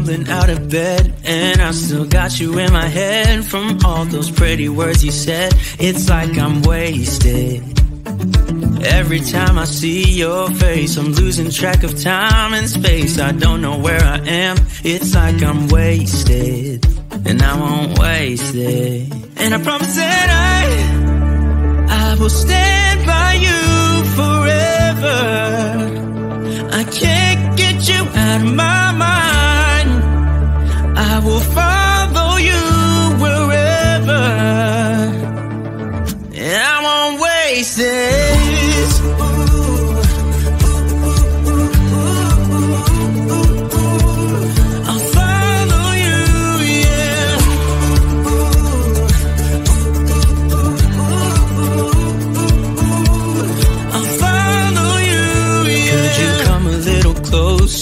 rolling out of bed, and I still got you in my head from all those pretty words you said. It's like I'm wasted. Every time I see your face, I'm losing track of time and space. I don't know where I am. It's like I'm wasted, and I won't waste it. And I promise that I will stand by you forever. I can't get you out of my mind. I will follow you wherever, and I won't waste it.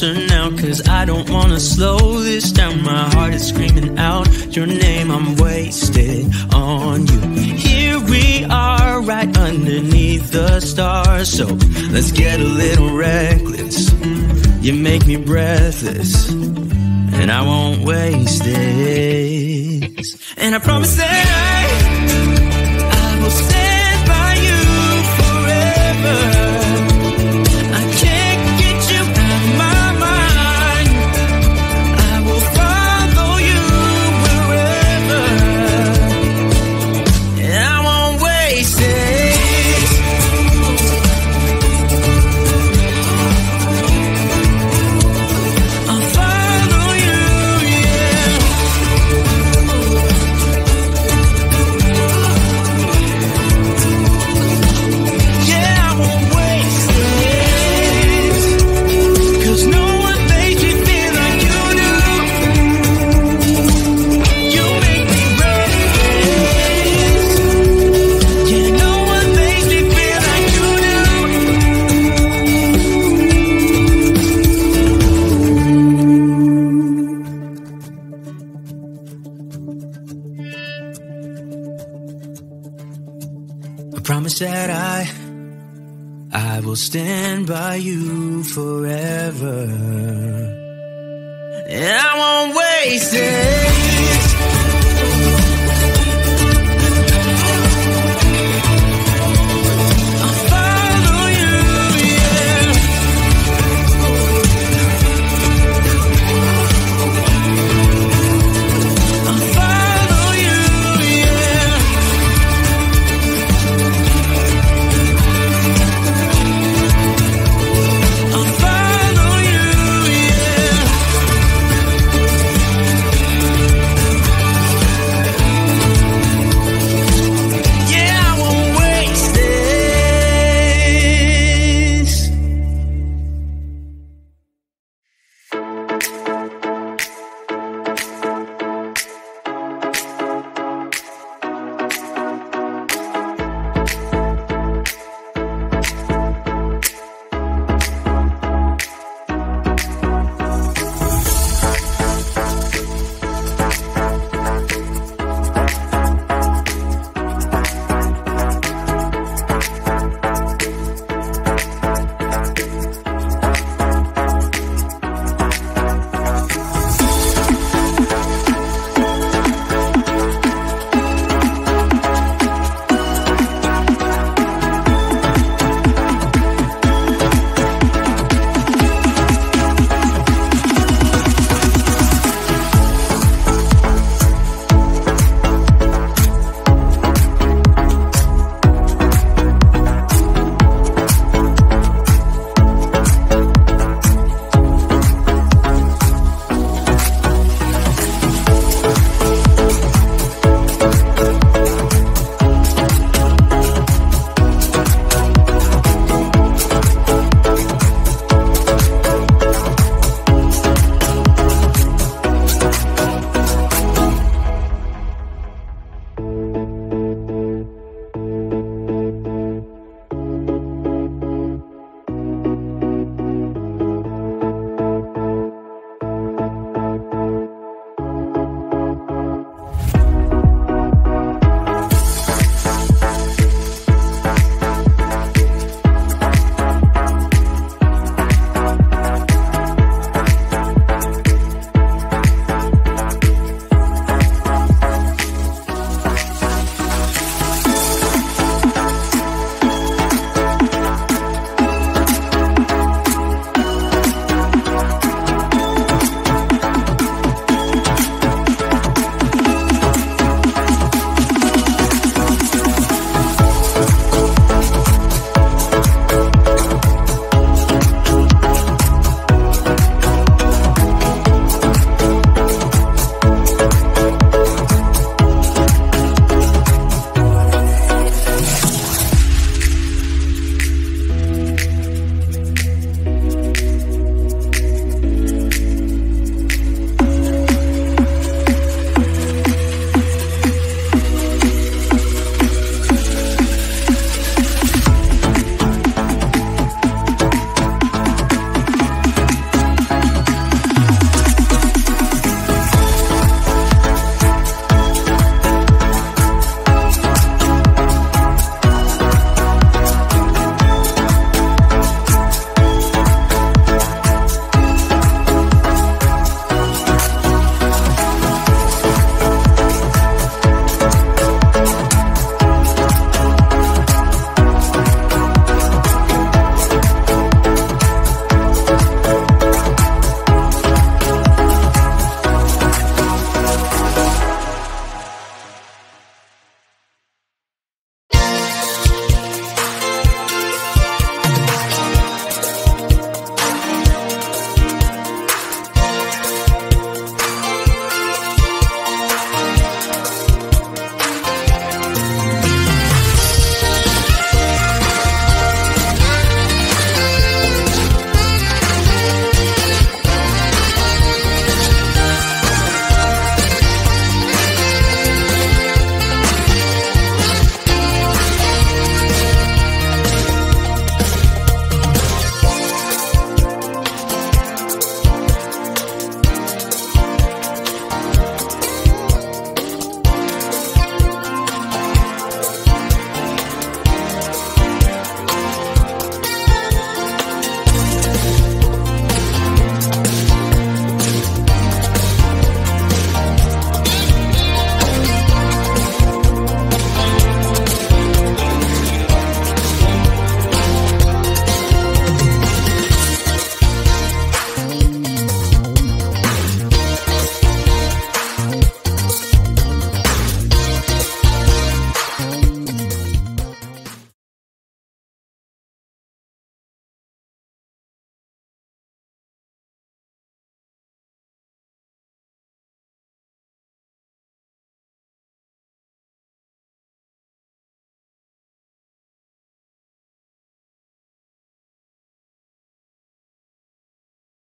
Now, cause I don't wanna slow this down. My heart is screaming out your name. I'm wasted on you. Here we are, right underneath the stars. So let's get a little reckless. You make me breathless, and I won't waste this. And I promise that I will stand by you forever. That I will stand by you forever, and I won't waste it.